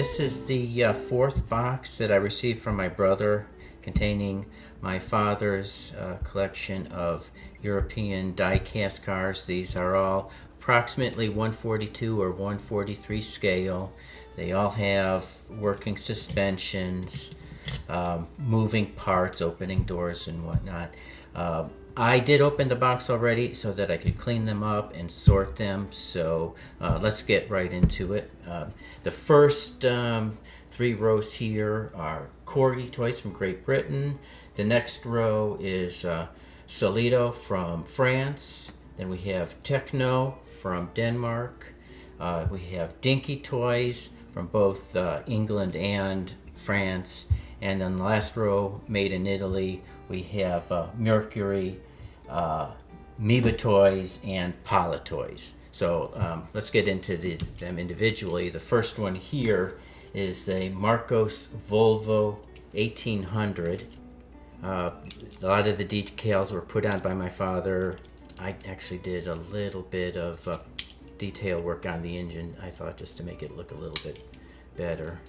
this is the fourth box that I received from my brother, containing my father's collection of European die-cast cars. These are all approximately 142 or 143 scale. They all have working suspensions, moving parts, opening doors and whatnot. I did open the box already so that I could clean them up and sort them, so let's get right into it. The first three rows here are Corgi toys from Great Britain. The next row is Solido from France. Then we have Tekno from Denmark. We have Dinky toys from both England and France. And then the last row, made in Italy, we have Mercury, Miba toys, and Pala toys. So let's get into them individually. The first one here is the Marcos Volvo 1800. A lot of the decals were put on by my father. I actually did a little bit of detail work on the engine, I thought, just to make it look a little bit better.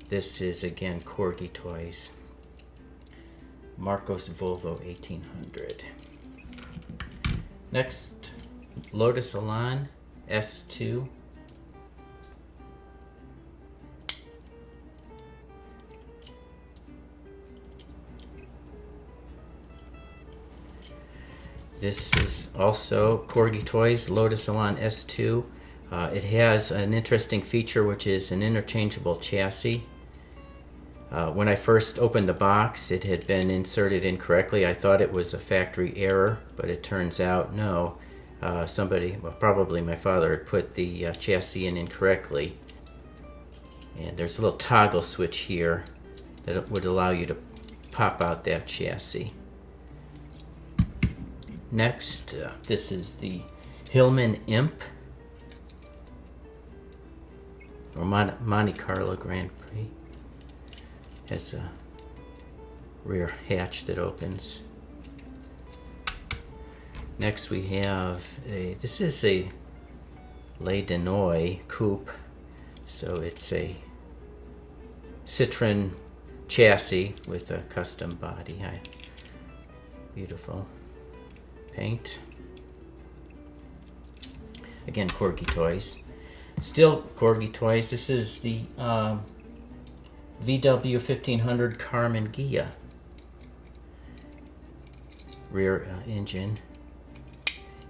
This is, again, Corgi toys. Marcos Volvo 1800. Next, Lotus Elan S2. This is also Corgi toys, Lotus Elan S2. It has an interesting feature, which is an interchangeable chassis. When I first opened the box, it had been inserted incorrectly. I thought it was a factory error, but it turns out no. Somebody, well, probably my father, had put the chassis in incorrectly. And there's a little toggle switch here that would allow you to pop out that chassis. Next, this is the Hillman Imp, or Monte Carlo Grand Prix. Has a rear hatch that opens. Next we have this is a Le Denoy coupe, so it's a Citroen chassis with a custom body. Beautiful paint. Again, Corgi toys. Still Corgi toys. This is the VW 1500 Carmen Ghia. Rear engine.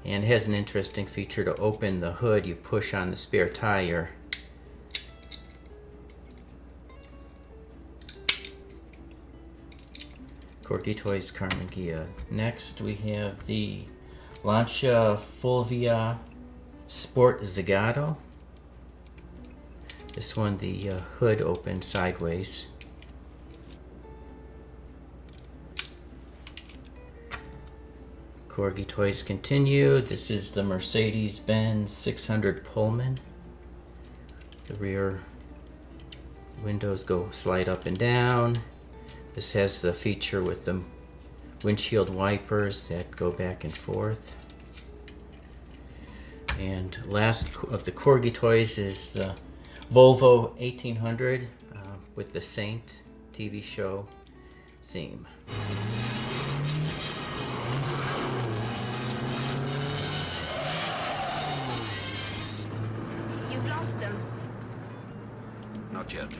And has an interesting feature. To open the hood, you push on the spare tire. Corgi toys, Carmen Ghia. Next we have the Lancia Fulvia Sport Zagato. This one, the hood opens sideways. Corgi toys continue. This is the Mercedes-Benz 600 Pullman. The rear windows slide up and down. This has the feature with the windshield wipers that go back and forth. And last of the Corgi toys is the Volvo 1800 with the Saint TV show theme. You've lost them. Not yet.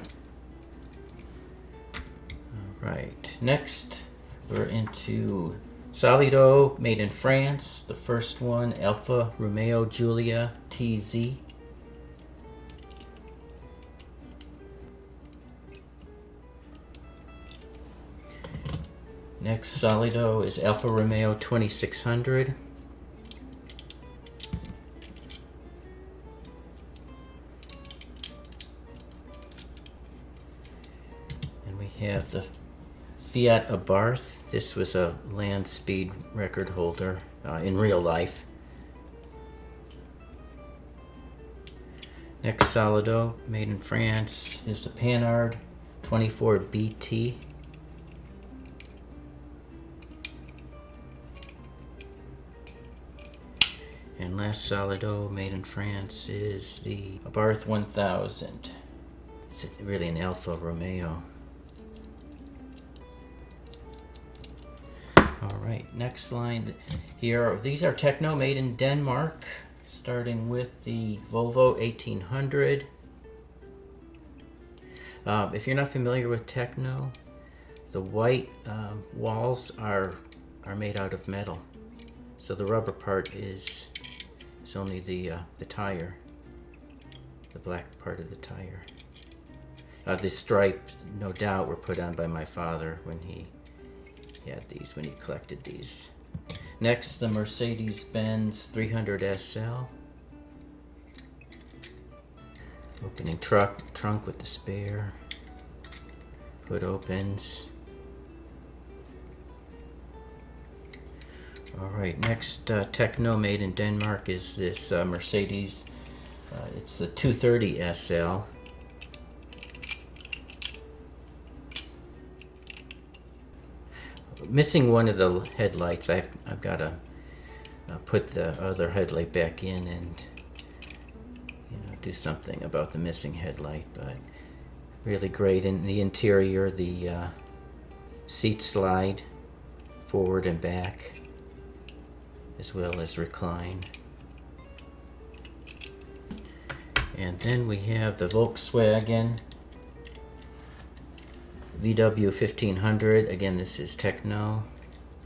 Right. Next, we're into Solido, made in France. The first one, Alfa Romeo Giulia TZ. Next Solido is Alfa Romeo 2600. And we have the Fiat Abarth. This was a land speed record holder in real life. Next Solido, made in France, is the Panhard 24 BT. And last Solido made in France is the Abarth 1000. It's really an Alfa Romeo. Alright, next line here. These are Tekno made in Denmark, starting with the Volvo 1800. If you're not familiar with Tekno, the white walls are made out of metal. So the rubber part is only the tire, the black part of the tire. The stripe, no doubt, were put on by my father when he had these, when he collected these. Next, the Mercedes-Benz 300 SL. Opening trunk with the spare. Hood opens. Alright, next Tekno made in Denmark is this Mercedes. It's the 230 SL. Missing one of the headlights. I've got to put the other headlight back in and do something about the missing headlight. But really great. In the interior, the seats slide forward and back, as well as recline. And then we have the Volkswagen VW 1500. Again, this is Tekno,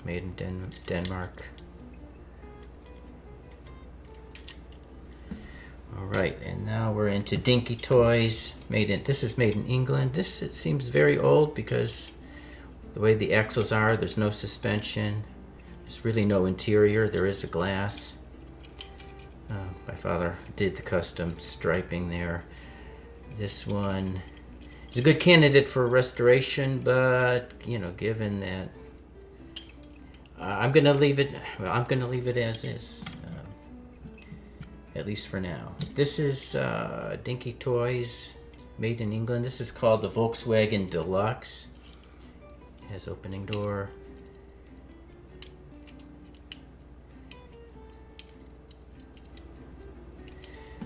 made in Denmark. Alright, and now we're into Dinky Toys. This is made in England. This, it seems very old because the way the axles are, there's no suspension. There's really no interior. There is a glass. My father did the custom striping there. This one is a good candidate for restoration, but given that I'm gonna leave it as is, at least for now. This is Dinky Toys, made in England. This is called the Volkswagen Deluxe. It has opening door.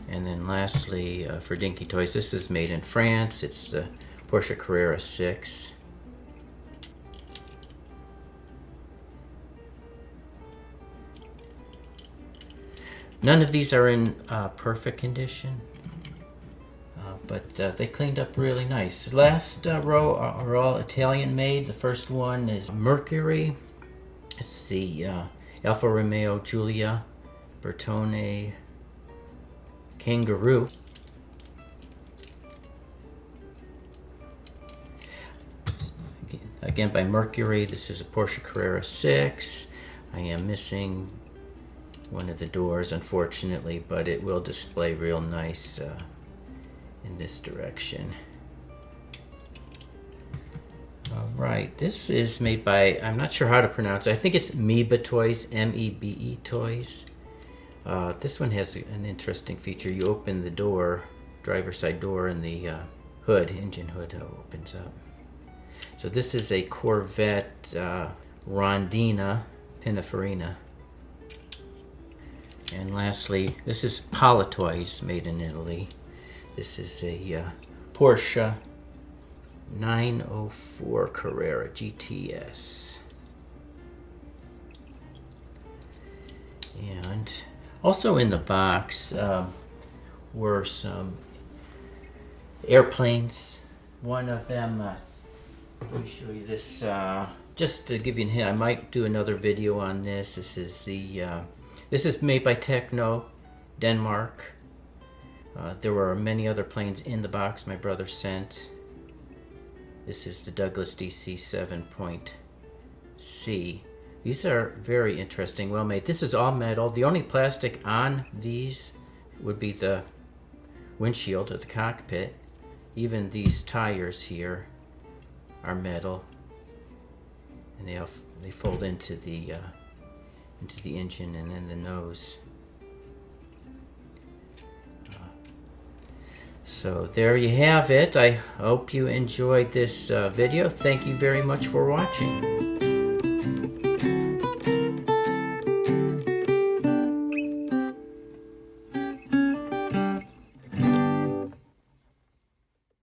And then lastly, for Dinky Toys, this is made in France. It's the Porsche Carrera 6. None of these are in perfect condition, but they cleaned up really nice. Last row are all Italian made. The first one is Mercury. It's the Alfa Romeo Giulia Bertone Kangaroo. Again by Mercury. This is a Porsche Carrera 6. I am missing one of the doors, unfortunately, but it will display real nice in this direction. Alright, this is made by, I'm not sure how to pronounce it. I think it's Mebe Toys, M-E-B-E Toys. This one has an interesting feature. You open the door, driver's side door, and the engine hood opens up. So this is a Corvette Rondina Pininfarina. And lastly, this is Toys, made in Italy. This is a Porsche 904 Carrera GTS. And also in the box were some airplanes. One of them, let me show you this, just to give you a hint, I might do another video on this. This is made by Tekno, Denmark. There were many other planes in the box my brother sent. This is the Douglas DC-7.C. These are very interesting, well made. This is all metal. The only plastic on these would be the windshield or the cockpit. Even these tires here are metal, and they fold into the engine and then the nose. So there you have it. I hope you enjoyed this video. Thank you very much for watching.